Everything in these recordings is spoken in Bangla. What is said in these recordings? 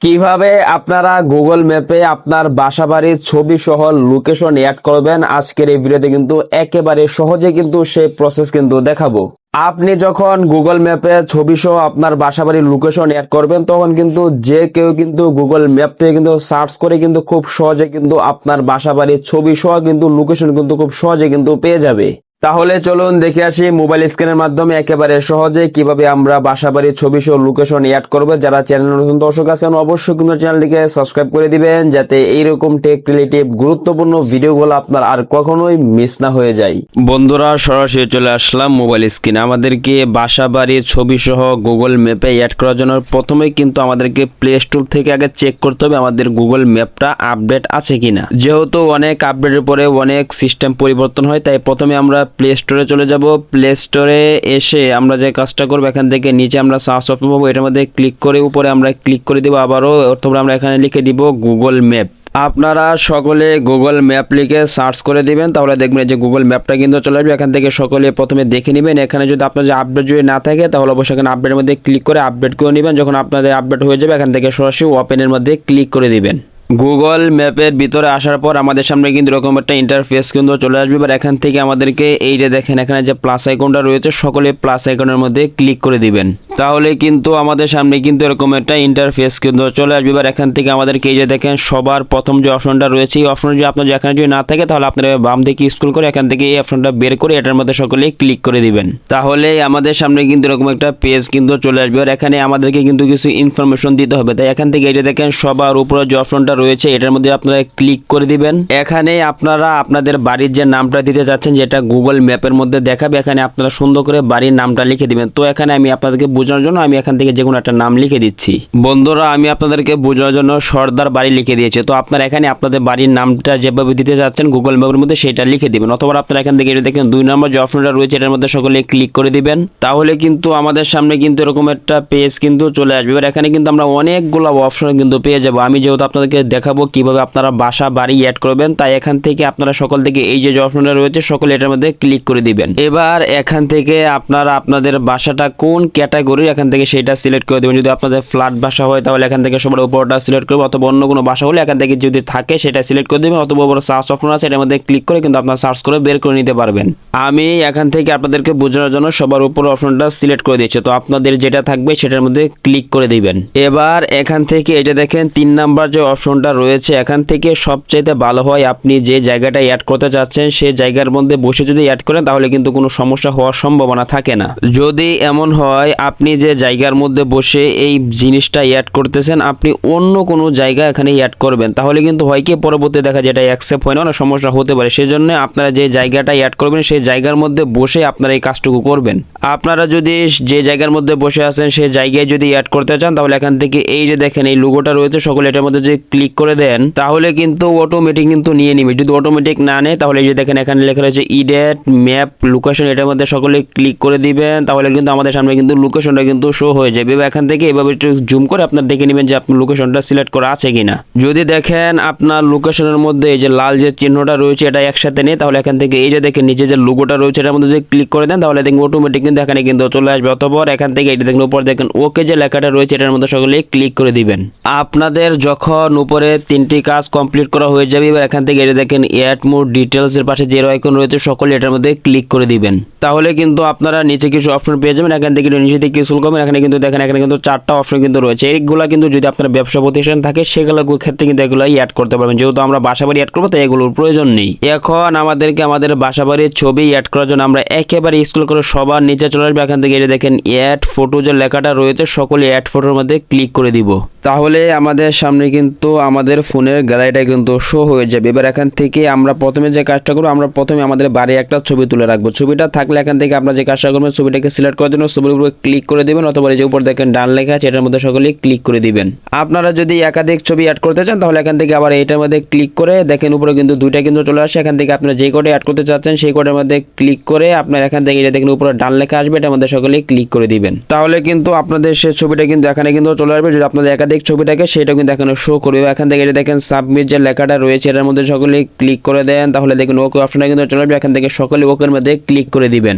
কিভাবে আপনারা গুগল ম্যাপে আপনার বাসাবাড়ির ছবি সহ লোকেশন অ্যাড করবেন আজকের এই ভিডিওতে কিন্তু একেবারে সহজে কিন্তু সেই প্রসেস কিন্তু দেখাবো। আপনি যখন গুগল ম্যাপে ছবি সহ আপনার বাসাবাড়ির লোকেশন অ্যাড করবেন তখন কিন্তু যে কেউ কিন্তু গুগল ম্যাপ থেকে কিন্তু সার্চ করে কিন্তু খুব সহজে কিন্তু আপনার বাসাবাড়ির ছবি সহ কিন্তু লোকেশন কিন্তু খুব সহজে কিন্তু পেয়ে যাবে। তাহলে চলুন দেখে আসি মোবাইল স্ক্রিনের মাধ্যমে একেবারে সহজে কিভাবে আমরা বাসাবাড়ির ছবি সহ লোকেশন অ্যাড করব। যারা চ্যানেল নতুন দর্শক আছেন অবশ্যই কিন্তু চ্যানেলটিকে সাবস্ক্রাইব করে দিবেন যাতে এইরকম টেক রিলেটিভ গুরুত্বপূর্ণ ভিডিওগুলো আপনার আর কখনোই মিস না হয়ে যায়। বন্ধুরা সরাসরি চলে আসলাম মোবাইল স্ক্রিনে। আমাদেরকে বাসাবাড়ির ছবি সহ গুগল ম্যাপে অ্যাড করার জন্য প্রথমে কিন্তু আমাদেরকে প্লে স্টোর থেকে আগে চেক করতে হবে আমাদের গুগল ম্যাপটা আপডেট আছে কিনা। যেহেতু অনেক আপডেটের পরে অনেক সিস্টেম পরিবর্তন হয় তাই প্রথমে আমরা প্লে স্টোরে চলে যাব। প্লে স্টোরে এসে আমরা যে কাজটা করবো এখান থেকে নিচে আমরা সার্চ অপশন পাবো, এটার মধ্যে ক্লিক করে উপরে আমরা ক্লিক করে দিব আবারও, অথবা আমরা এখানে লিখে দিব গুগল ম্যাপ। আপনারা সকলে গুগল ম্যাপ লিখে সার্চ করে দিবেন, তাহলে দেখবেন যে গুগল ম্যাপটা কিন্তু চলে আসবে। এখান থেকে সকলে প্রথমে দেখে নেবেন। এখানে যদি আপনার যে আপডেট যদি না থাকে তাহলে অবশ্যই এখানে আপডেটের মধ্যে ক্লিক করে আপডেট করে নেবেন। যখন আপনাদের আপডেট হয়ে যাবে এখান থেকে সরাসরি ওপেনের মধ্যে ক্লিক করে দিবেন। গুগল ম্যাপের ভিতরে আসার পর আমাদের সামনে কিন্তু এরকম একটা ইন্টারফেস কিন্তু চলে আসবে। এবার এখান থেকে আমাদেরকে এই যে দেখেন এখানে যে প্লাস আইকনটা রয়েছে সকলে প্লাস আইকনের মধ্যে ক্লিক করে দিবেন, তাহলে কিন্তু আমাদের সামনে কিন্তু এরকম একটা ইন্টারফেস কিন্তু চলে আসবে। এবার এখান থেকে আমাদেরকে এই যে দেখেন সবার প্রথম যে অপশনটা রয়েছে এই অপশন যদি আপনার এখানে যদি না থাকে তাহলে আপনারা বাম দিকে স্ক্রল করে এখান থেকে এই অপশনটা বের করে এটার মধ্যে সকলে ক্লিক করে দিবেন, তাহলে আমাদের সামনে কিন্তু এরকম একটা পেজ কিন্তু চলে আসবে। আর এখানে আমাদেরকে কিন্তু কিছু ইনফরমেশন দিতে হবে, তাই এখান থেকে এই যে দেখেন সবার উপরে যে অপশনটা রয়েছে এটার মধ্যে আপনারা ক্লিক করে দিবেন। এখানে আপনারা আপনাদের বাড়ির যে নামটা দিতে যাচ্ছেন যেটা গুগল ম্যাপের মধ্যে দেখাবে এখানে আপনারা সুন্দর করে বাড়ির নামটা লিখে দিবেন। তো এখানে আমি আপনাদেরকে বোঝানোর জন্য আমি এখান থেকে যে কোনো একটা নাম লিখে দিচ্ছি। বন্ধুরা আমি আপনাদেরকে বোঝানোর জন্য সর্দার বাড়ি লিখে দিয়েছি। তো আপনারা এখানে আপনাদের বাড়ির নামটা যেভাবে দিতে যাচ্ছেন গুগল ম্যাপের মধ্যে সেটা লিখে দিবেন, অথবা আপনারা এখান থেকে দেখেন 2 নম্বর যে অপশনটা রয়েছে এটার মধ্যে সকলে ক্লিক করে দিবেন, তাহলে কিন্তু আমাদের সামনে কিন্তু এরকম একটা পেজ কিন্তু চলে আসবে। এবার এখানে কিন্তু আমরা অনেকগুলো অপশন কিন্তু পেয়ে যাবো। আমি যেহেতু আপনাদেরকে দেখাবো কিভাবে আপনারা বাসা বাড়ি অ্যাড করবেন তাই এখান থেকে আপনারা সকল থেকে এই যে অপশনটা রয়েছে সকলে এটার মধ্যে ক্লিক করে দিবেন। এবার এখান থেকে আপনারা আপনাদের বাসাটা কোন ক্যাটাগরির এখান থেকে সেটা সিলেক্ট করে দেবেন। যদি আপনাদের ফ্ল্যাট বাসা হয় তাহলে এখান থেকে সবার উপরটা সিলেক্ট করবে, অথবা অন্য কোনো বাসা হলে এখান থেকে যদি থাকে সেটা সিলেক্ট করে দেবেন, অথবা উপরে সার্চ অপশন আছে এটার মধ্যে ক্লিক করে কিন্তু আপনারা সার্চ করে বের করে নিতে পারবেন। আমি এখান থেকে আপনাদেরকে বোঝানোর জন্য সবার উপর অপশনটা সিলেক্ট করে দিয়েছি। তো আপনাদের যেটা থাকবে সেটার মধ্যে ক্লিক করে দিবেন। এবার এখান থেকে এটা দেখেন 3 নাম্বার যে অপশনটা রয়েছে এখান থেকে সবচেয়ে ভালো হয় আপনি যে জায়গাটা অ্যাড করতে চাচ্ছেন সেই জায়গার মধ্যে বসে যদি অ্যাড করেন তাহলে কিন্তু কোনো সমস্যা হওয়ার সম্ভাবনা থাকে না। যদি এমন হয় আপনি যে জায়গার মধ্যে বসে এই জিনিসটা অ্যাড করতেছেন আপনি অন্য কোনো জায়গা এখানে অ্যাড করবেন তাহলে কিন্তু হয় কি পরবর্তী দেখা যেটা অ্যাকসেপ্ট হয় না, সমস্যা হতে পারে। সেজন্য আপনারা যে জায়গাটা অ্যাড করবেন সেই জায়গার মধ্যে বসে আপনারা এই কাজটুকু করবেন। আপনারা যদি যে জায়গার মধ্যে বসে আছেন সেই জায়গায় যদি অ্যাড করতে চান তাহলে এখান থেকে এই যে দেখেন এই লোগোটা রয়েছে সকলে এটার মধ্যে যদি ক্লিক করে দেন তাহলে কিন্তু অটোমেটিক কিন্তু নিয়ে নিবে। যদি অটোমেটিক না নেয় তাহলে এই যে দেখেন এখানে লেখা রয়েছে ইডেট ম্যাপ লোকেশন, এটার মধ্যে সকলে ক্লিক করে দিবেন, তাহলে কিন্তু আমাদের সামনে কিন্তু লোকেশনটা কিন্তু শো হয়ে যাবে। এখান থেকে এভাবে একটু জুম করে আপনার দেখে নেবেন যে আপনার লোকেশনটা সিলেক্ট করা আছে কিনা। যদি দেখেন আপনার লোকেশনের মধ্যে এই যে লাল যে চিহ্নটা রয়েছে এটা একসাথে নেই তাহলে এখান থেকে এই যে দেখেন নিচে যে লোগোটা রয়েছে এটার মধ্যে যদি ক্লিক করে দেন তাহলে দেখবেন অটোমেটিক কিন্তু এখানে কিন্তু চলে আসবে। অথবা এখান থেকে এটা দেখেন উপর দেখেন ওকে যে লেখাটা রয়েছে এটার মধ্যে সকলে ক্লিক করে দিবেন। আপনাদের যখন উপরে 3টি কাজ কমপ্লিট করা হয়ে যাবে এবার এখান থেকে এটা দেখেন অ্যাড মোর ডিটেলস এর পাশে যে আইকন রয়েছে সকলে এটার মধ্যে ক্লিক করে দিবেন, তাহলে কিন্তু আপনারা নিচে কিছু অপশন পেয়ে যাবেন। এখান থেকে নিচে দিকে স্ক্রল করবেন এখানে কিন্তু দেখেন এখানে কিন্তু 4টা অপশন কিন্তু রয়েছে। এইগুলা কিন্তু যদি আপনার ব্যবসা প্রতিষ্ঠান থাকে সেগুলোর ক্ষেত্রে কিন্তু এগুলো অ্যাড করতে পারবেন। যেহেতু আমরা বাসাবাড়ি অ্যাড করবো তাই এগুলোর প্রয়োজন নেই। এখন আমাদেরকে আমাদের বাসাবাড়ির ছবি অ্যাড করার জন্য আমরা একেবারে স্ক্রল করে সবার নিচে চলে আসবে। এখান থেকে এটা দেখেন অ্যাড ফটো যে লেখাটা রয়েছে সকলে অ্যাড ফটোর মধ্যে ক্লিক করে দিব, তাহলে আমাদের সামনে কিন্তু আমাদের ফোনের গ্যালারিটা কিন্তু শো হয়ে যাবে। এবার এখান থেকে আমরা প্রথমে যে কাজটা করবো আমরা প্রথমে আমাদের বাড়ি একটা ছবি তুলে রাখবো। ছবিটা থাকলে এখান থেকে আপনারা যে কাজটা করবেন ছবিটাকে সিলেক্ট করার জন্য ছবির উপরে ক্লিক করে দিবেন, অথবা এই যে উপর দেখেন ডান লেখা আছে এটার মধ্যে সকলে ক্লিক করে দিবেন। আপনারা যদি একাধিক ছবি অ্যাড করতে চান তাহলে এখান থেকে আবার এইটার মধ্যে ক্লিক করে দেখেন উপরে কিন্তু 2টা কিন্তু চলে আসে। এখান থেকে আপনারা যে কোডে অ্যাড করতে চাচ্ছেন সেই কোডের মধ্যে ক্লিক করে আপনার এখান থেকে এটা দেখেন উপরে ডান লেখা আসবে এটার মধ্যে সকলে ক্লিক করে দিবেন, তাহলে কিন্তু আপনাদের সেই ছবিটা কিন্তু এখানে কিন্তু চলে আসবে। যদি আপনাদের একাধিক ছবি থাকে সেটা কিন্তু এখানে শো করবে। এখান থেকে এটা দেখেন সাবমিট যে লেখাটা রয়েছে এটার মধ্যে সকলে ক্লিক করে দেন তাহলে দেখেন ওকে অপশনটা কিন্তু চলে আসবে। এখান থেকে সকলে ওকের মধ্যে ক্লিক করে দিবেন।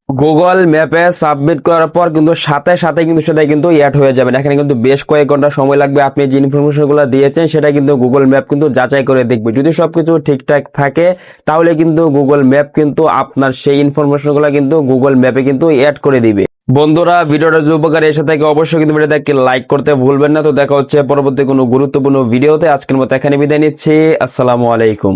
গুগল ম্যাপে সাবমিট করার পর কিন্তু সাথে সাথে কিন্তু সেটা কিন্তু অ্যাড হয়ে যাবে না। এখানে কিন্তু বেশ কয়েক ঘন্টা সময় লাগবে। আপনি যে ইনফরমেশনগুলো দিয়েছেন সেটা কিন্তু গুগল ম্যাপ কিন্তু যাচাই করে দেখবে। যদি সবকিছু ঠিকঠাক থাকে তাহলে কিন্তু গুগল ম্যাপ কিন্তু আপনার সেই ইনফরমেশনগুলো কিন্তু গুগল ম্যাপে কিন্তু অ্যাড করে দিবে। বন্ধুরা, ভিডিওটা যদি উপকারী এসে থাকে অবশ্যই কিন্তু ভিডিওটাকে লাইক করতে ভুলবেন না। তো দেখা হচ্ছে পরবর্তী কোনো গুরুত্বপূর্ণ ভিডিওতে। আজকের মতো এখানে বিদায় নিচ্ছি। আসসালামু আলাইকুম।